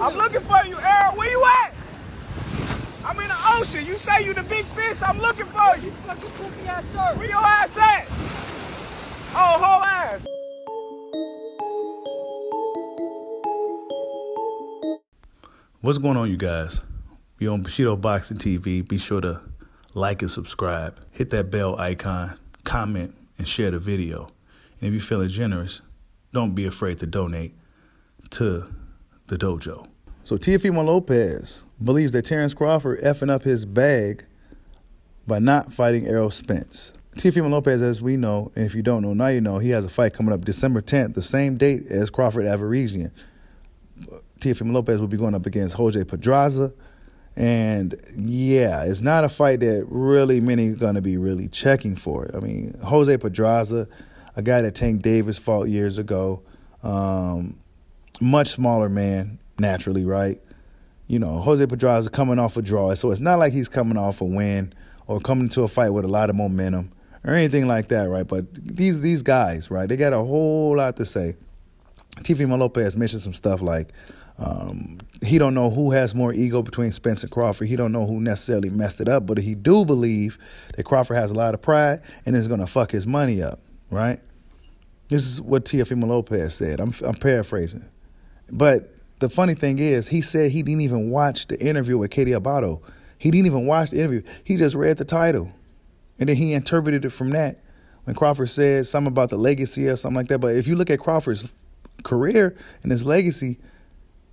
I'm looking for you, Errol. Where you at? I'm in the ocean. You say you the big fish. I'm looking for you. Fucking goofy ass shirt. Where your ass at? Oh, whole ass. What's going on, you guys? We on Bushido Boxing TV. Be sure to like and subscribe. Hit that bell icon, comment, and share the video. And if you're feeling generous, don't be afraid to donate to the dojo. So Teofimo Lopez believes that Terence Crawford effing up his bag by not fighting Errol Spence. Teofimo Lopez, as we know, and if you don't know, now you know, he has a fight coming up December 10th, the same date as Crawford Avaresian. Teofimo Lopez will be going up against Jose Pedraza. And yeah, it's not a fight that really many are going to be really checking for. I mean, Jose Pedraza, a guy that Tank Davis fought years ago, much smaller man, naturally, right? You know, Jose Pedraza coming off a draw, so it's not like he's coming off a win or coming to a fight with a lot of momentum or anything like that, right? But these guys, right, they got a whole lot to say. Teofimo Lopez mentioned some stuff like he don't know who has more ego between Spence and Crawford. He don't know who necessarily messed it up, but he do believe that Crawford has a lot of pride and is going to fuck his money up, right? This is what Teofimo Lopez said. I'm paraphrasing. But the funny thing is, he said he didn't even watch the interview with Katie Abato. He didn't even watch the interview. He just read the title. And then he interpreted it from that when Crawford said something about the legacy or something like that. But if you look at Crawford's career and his legacy,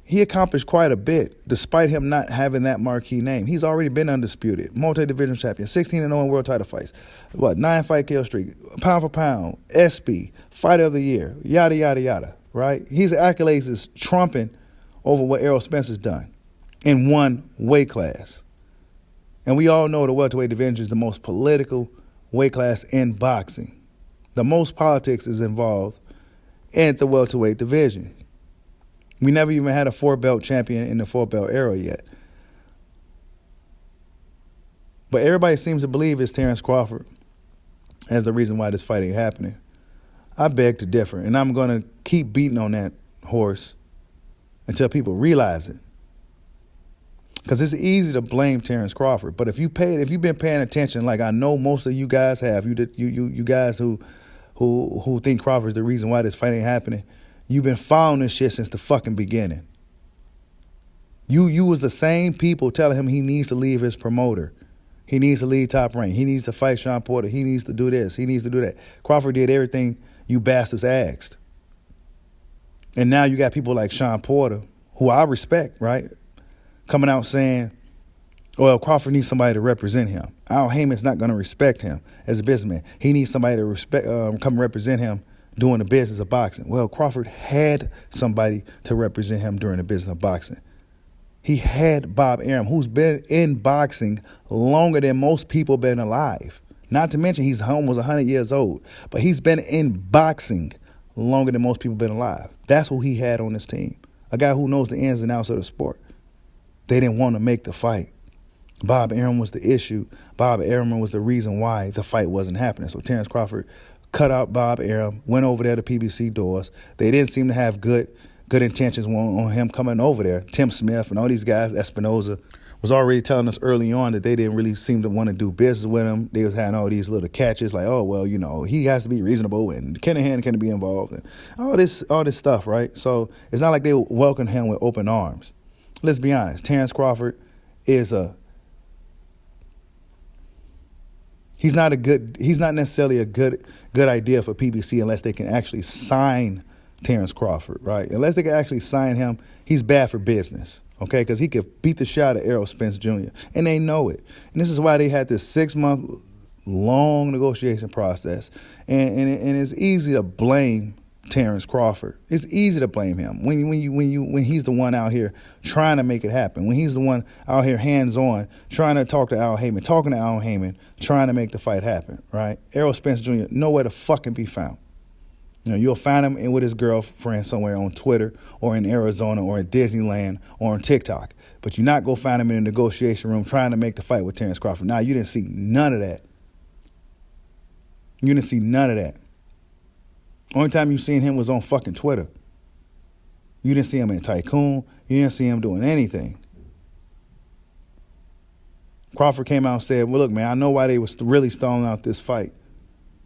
he accomplished quite a bit despite him not having that marquee name. He's already been undisputed, multi-division champion, 16-0 in world title fights, 9-fight kill streak, pound for pound, SB, fighter of the year, yada, yada, yada, right? His accolades is trumping over what Errol Spence has done in one weight class. And we all know the welterweight division is the most political weight class in boxing. The most politics is involved in the welterweight division. We never even had a four-belt champion in the four-belt era yet. But everybody seems to believe it's Terence Crawford as the reason why this fight ain't happening. I beg to differ, and I'm going to keep beating on that horse until people realize it. Because it's easy to blame Terence Crawford, but if you've been paying attention, like I know most of you guys have, you guys who think Crawford's the reason why this fight ain't happening, you've been following this shit since the fucking beginning. You was the same people telling him he needs to leave his promoter. He needs to leave Top Rank. He needs to fight Sean Porter. He needs to do this. He needs to do that. Crawford did everything you bastards asked. And now you got people like Sean Porter, who I respect, right, coming out saying, well, Crawford needs somebody to represent him. Al Heyman's not going to respect him as a businessman. He needs somebody to come represent him doing the business of boxing. Well, Crawford had somebody to represent him during the business of boxing. He had Bob Arum, who's been in boxing longer than most people been alive. Not to mention he's almost 100 years old. But he's been in boxing longer than most people been alive. That's who he had on his team. A guy who knows the ins and outs of the sport. They didn't want to make the fight. Bob Arum was the issue. Bob Arum was the reason why the fight wasn't happening. So Terence Crawford cut out Bob Arum, went over there to PBC doors. They didn't seem to have good intentions on him coming over there. Tim Smith and all these guys, Espinoza, was already telling us early on that they didn't really seem to want to do business with him. They was having all these little catches like, oh, well, you know, he has to be reasonable and Kinahan can be involved and all this stuff, right? So it's not like they welcomed him with open arms. Let's be honest. Terence Crawford is he's not necessarily a good idea for PBC unless they can actually sign Terence Crawford, right? Unless they can actually sign him, he's bad for business, okay? Because he could beat the shot at Errol Spence Jr., and they know it. And this is why they had this 6-month long negotiation process. And it's easy to blame Terence Crawford. It's easy to blame him when he's the one out here trying to make it happen. When he's the one out here hands-on trying to talking to Al Heyman, trying to make the fight happen, right? Errol Spence Jr., nowhere to fucking be found. You know, you'll find him with his girlfriend somewhere on Twitter or in Arizona or at Disneyland or on TikTok. But you're not going to find him in a negotiation room trying to make the fight with Terence Crawford. Now, you didn't see none of that. You didn't see none of that. Only time you seen him was on fucking Twitter. You didn't see him in Tycoon. You didn't see him doing anything. Crawford came out and said, well, look, man, I know why they was really stalling out this fight.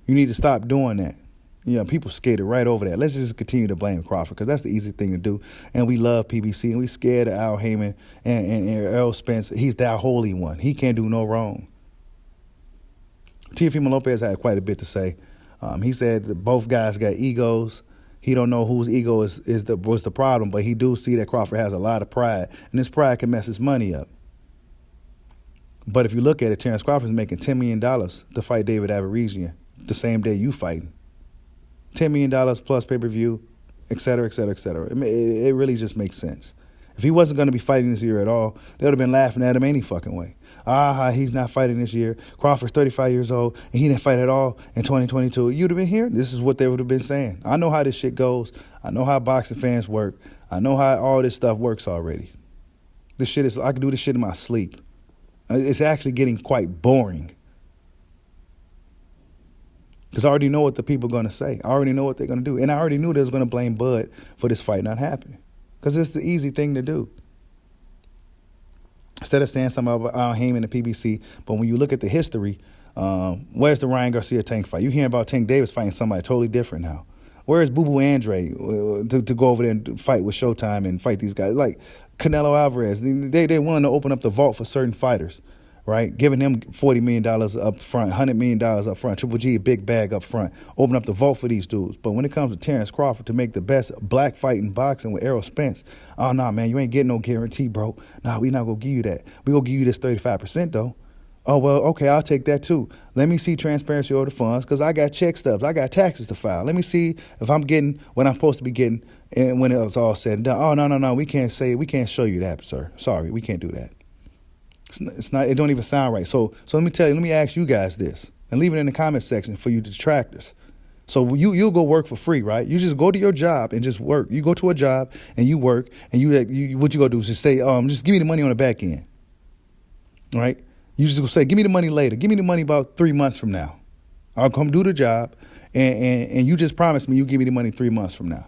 You need to stop doing that. You know, people skated right over that. Let's just continue to blame Crawford because that's the easy thing to do. And we love PBC, and we scared of Al Heyman and Errol Spence. He's that holy one. He can't do no wrong. Teofimo Lopez had quite a bit to say. He said that both guys got egos. He don't know whose ego was the problem, but he do see that Crawford has a lot of pride, and this pride can mess his money up. But if you look at it, Terence Crawford's making $10 million to fight David Aberisian the same day you fighting. $10 million plus pay-per-view, et cetera, et cetera, et cetera. It really just makes sense. If he wasn't going to be fighting this year at all, they would have been laughing at him any fucking way. He's not fighting this year. Crawford's 35 years old, and he didn't fight at all in 2022. You'd have been here. This is what they would have been saying. I know how this shit goes. I know how boxing fans work. I know how all this stuff works already. I can do this shit in my sleep. It's actually getting quite boring. Because I already know what the people are going to say. I already know what they're going to do. And I already knew they was going to blame Bud for this fight not happening. Because it's the easy thing to do. Instead of saying something about Al Heyman and PBC, but when you look at the history, where's the Ryan Garcia-Tank fight? You hearing about Tank Davis fighting somebody totally different now. Where's Boo Boo Andre to go over there and fight with Showtime and fight these guys? Like Canelo Alvarez, they're willing to open up the vault for certain fighters, right? Giving them $40 million up front, $100 million up front, Triple G a big bag up front, open up the vault for these dudes. But when it comes to Terence Crawford to make the best black fight in boxing with Errol Spence, oh, nah, man, you ain't getting no guarantee, bro. Nah, we not going to give you that. We going to give you this 35%, though. Oh, well, okay, I'll take that, too. Let me see transparency over the funds because I got check stubs. I got taxes to file. Let me see if I'm getting what I'm supposed to be getting and when it's all said and done. Oh, no, we can't show you that, sir. Sorry, we can't do that. It's not. It don't even sound right. So let me ask you guys this, and leave it in the comment section for you detractors. So you'll go work for free, right? You just go to your job and just work. You go to a job and you work, and you what you gonna do is just say, just give me the money on the back end, right? You just go say, give me the money later. Give me the money about 3 months from now. I'll come do the job, and you just promise me you give me the money 3 months from now.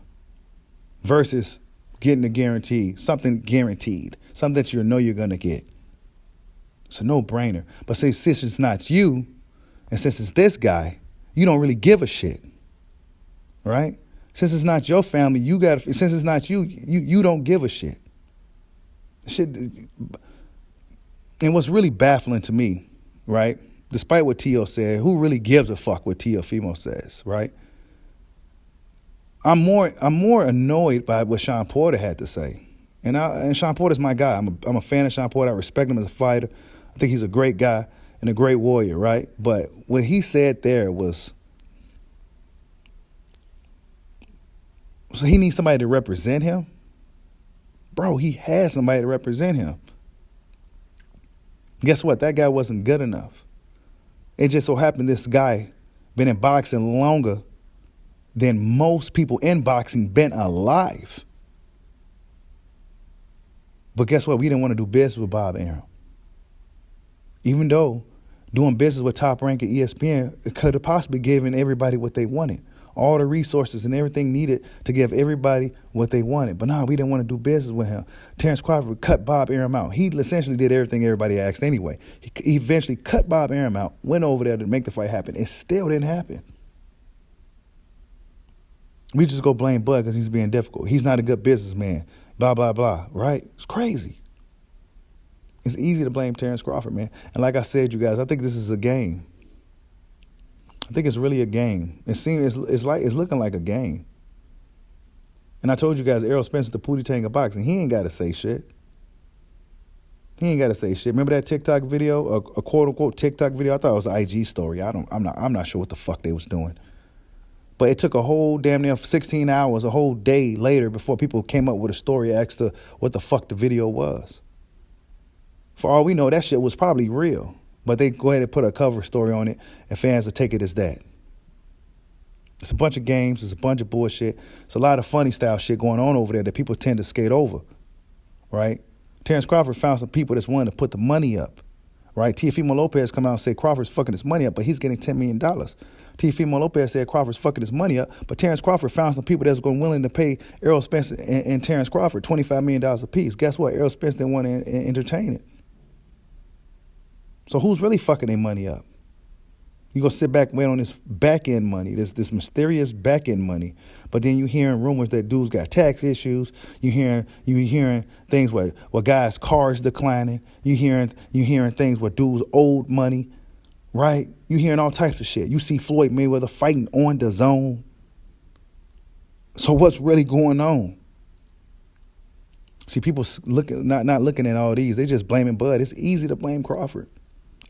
Versus getting a guarantee, something guaranteed, something that you know you're gonna get. It's a no-brainer. But since it's not you, and since it's this guy, you don't really give a shit, right? Since it's not your family, since it's not you, you don't give a shit. Shit. And what's really baffling to me, right? Despite what Tio said, who really gives a fuck what Teofimo says, right? I'm more annoyed by what Sean Porter had to say. And Sean Porter's my guy. I'm a fan of Sean Porter. I respect him as a fighter. I think he's a great guy and a great warrior, right? But what he said there was, so he needs somebody to represent him? Bro, he has somebody to represent him. Guess what? That guy wasn't good enough. It just so happened this guy been in boxing longer than most people in boxing been alive. But guess what? We didn't want to do business with Bob Arum. Even though doing business with Top Rank at ESPN, it could have possibly given everybody what they wanted. All the resources and everything needed to give everybody what they wanted. But no, we didn't want to do business with him. Terence Crawford cut Bob Arum out. He essentially did everything everybody asked anyway. He eventually cut Bob Arum out, went over there to make the fight happen. It still didn't happen. We just go blame Bud because he's being difficult. He's not a good businessman. Blah, blah, blah, right? It's crazy. It's easy to blame Terence Crawford, man. And like I said, you guys, I think this is a game. I think it's really a game. It's looking like a game. And I told you guys, Errol Spence is the Pootie Tang of boxing. He ain't got to say shit. He ain't got to say shit. Remember that TikTok video, a quote unquote TikTok video? I thought it was an IG story. I'm not sure what the fuck they was doing. But it took a whole damn near 16 hours, a whole day later before people came up with a story as to what the fuck the video was. For all we know, that shit was probably real. But they go ahead and put a cover story on it, and fans will take it as that. It's a bunch of games. It's a bunch of bullshit. It's a lot of funny style shit going on over there that people tend to skate over, right? Terence Crawford found some people that's willing to put the money up, right? Teofimo Lopez come out and say Crawford's fucking his money up, but he's getting $10 million. Teofimo Lopez said Crawford's fucking his money up, but Terence Crawford found some people that's going willing to pay Errol Spence and Terence Crawford $25 million a piece. Guess what? Errol Spence didn't want to entertain it. So who's really fucking their money up? You go sit back and wait on this back end money, this mysterious back end money. But then you hearing rumors that dudes got tax issues. You hearing things where guys' cars declining. You hearing things where dudes owed money, right? You hearing all types of shit. You see Floyd Mayweather fighting on the zone. So what's really going on? See, people not looking at all these. They just blaming Bud. It's easy to blame Crawford.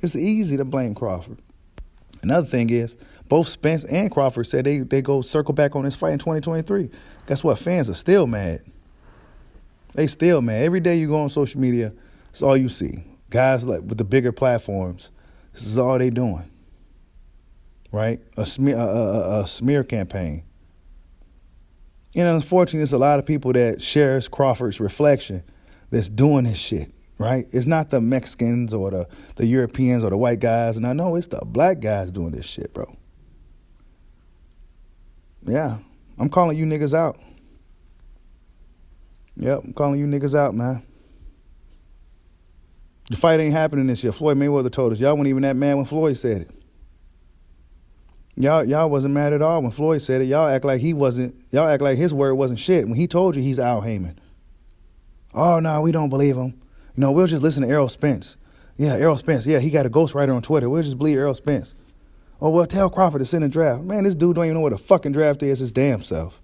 It's easy to blame Crawford. Another thing is, both Spence and Crawford said they go circle back on this fight in 2023. Guess what? Fans are still mad. They still mad. Every day you go on social media, it's all you see. Guys like with the bigger platforms, this is all they doing. Right? A smear campaign. And unfortunately, there's a lot of people that shares Crawford's reflection that's doing this shit. Right? It's not the Mexicans or the Europeans or the white guys. And I know it's the black guys doing this shit, bro. Yeah. I'm calling you niggas out. Yep, I'm calling you niggas out, man. The fight ain't happening this year. Floyd Mayweather told us. Y'all weren't even that mad when Floyd said it. Y'all wasn't mad at all when Floyd said it. Y'all act like his word wasn't shit when he told you he's Al Heyman. Oh, no, we don't believe him. You know, we'll just listen to Errol Spence. Yeah, Errol Spence. Yeah, he got a ghostwriter on Twitter. We'll just believe Errol Spence. Oh, well, tell Crawford to send a draft. Man, this dude don't even know what a fucking draft is his damn self.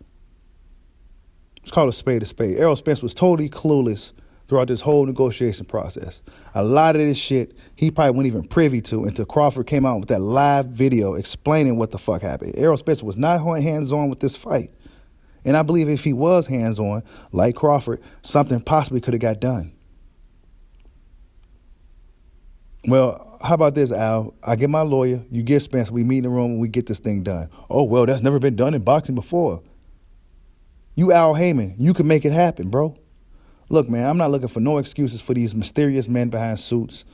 It's called a spade a spade. Errol Spence was totally clueless throughout this whole negotiation process. A lot of this shit he probably wasn't even privy to until Crawford came out with that live video explaining what the fuck happened. Errol Spence was not hands-on with this fight. And I believe if he was hands-on, like Crawford, something possibly could have got done. Well, how about this, Al? I get my lawyer, you get Spence, we meet in the room and we get this thing done. Oh, well, that's never been done in boxing before. You Al Heyman, you can make it happen, bro. Look, man, I'm not looking for no excuses for these mysterious men behind suits.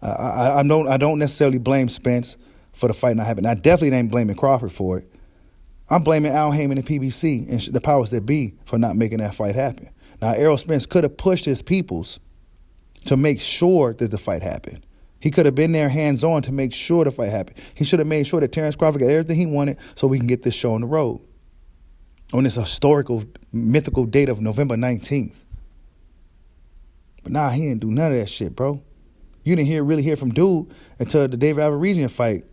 I don't necessarily blame Spence for the fight not happening. I definitely ain't blaming Crawford for it. I'm blaming Al Heyman and PBC and the powers that be for not making that fight happen. Now, Errol Spence could have pushed his peoples to make sure that the fight happened. He could have been there hands-on to make sure the fight happened. He should have made sure that Terence Crawford got everything he wanted so we can get this show on the road on this historical, mythical date of November 19th. But nah, he didn't do none of that shit, bro. You didn't really hear from dude until the David Alvarez fight.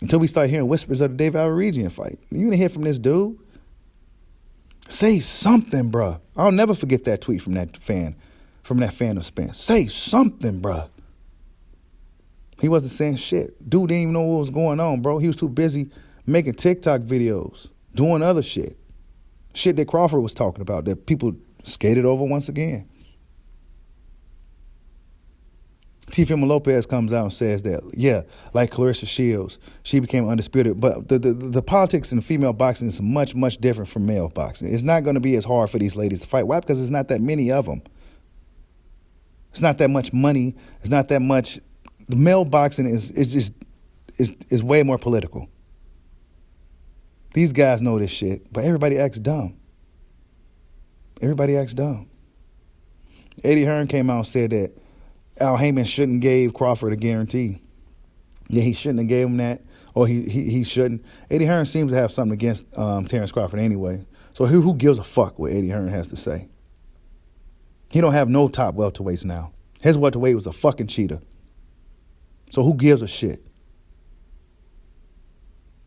Until we start hearing whispers of the David Alvarez fight. You didn't hear from this dude. Say something, bro. I'll never forget that tweet from that fan of Spence. Say something, bro. He wasn't saying shit. Dude didn't even know what was going on, bro. He was too busy making TikTok videos, doing other shit. Shit that Crawford was talking about that people skated over once again. Teofimo Lopez comes out and says that, yeah, like Clarissa Shields, she became undisputed. But the politics in female boxing is much, much different from male boxing. It's not going to be as hard for these ladies to fight. Why? Because there's not that many of them. It's not that much money. It's not that much. The male boxing is way more political. These guys know this shit, but everybody acts dumb. Everybody acts dumb. Eddie Hearn came out and said that Al Heyman shouldn't give Crawford a guarantee. Yeah, he shouldn't have gave him that, or he shouldn't. Eddie Hearn seems to have something against Terence Crawford anyway. So who gives a fuck what Eddie Hearn has to say? He don't have no top welterweights now. His welterweight was a fucking cheater. So who gives a shit?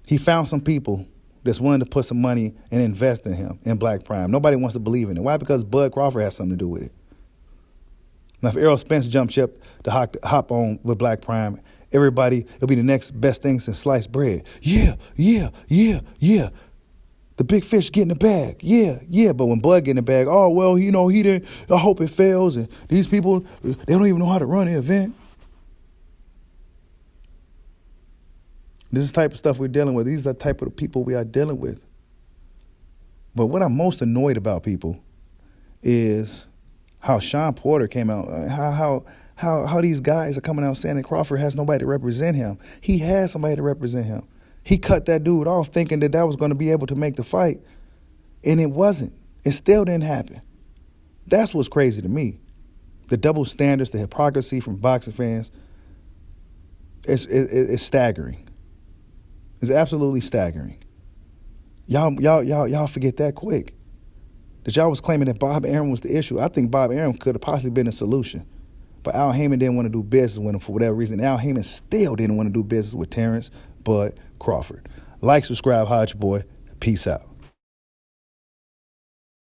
He found some people that's willing to put some money and invest in him, in Black Prime. Nobody wants to believe in it. Why? Because Bud Crawford has something to do with it. Now, if Errol Spence jumped ship to hop on with Black Prime, everybody, it'll be the next best thing since sliced bread. Yeah. The big fish get in the bag. Yeah. But when Bud get in the bag, oh, well, he didn't. I hope it fails. And these people, they don't even know how to run the event. This is the type of stuff we're dealing with. These are the type of people we are dealing with. But what I'm most annoyed about, people, is how Sean Porter came out, how how these guys are coming out saying that Crawford has nobody to represent him. He has somebody to represent him. He cut that dude off thinking that was going to be able to make the fight, and it wasn't. It still didn't happen. That's what's crazy to me. The double standards, the hypocrisy from boxing fans, it's staggering. It's absolutely staggering. Y'all forget that quick. That y'all was claiming that Bob Arum was the issue. I think Bob Arum could have possibly been a solution. But Al Heyman didn't want to do business with him for whatever reason. Al Heyman still didn't want to do business with Terence, Bud, Crawford. Like, subscribe, holla at your boy. Peace out.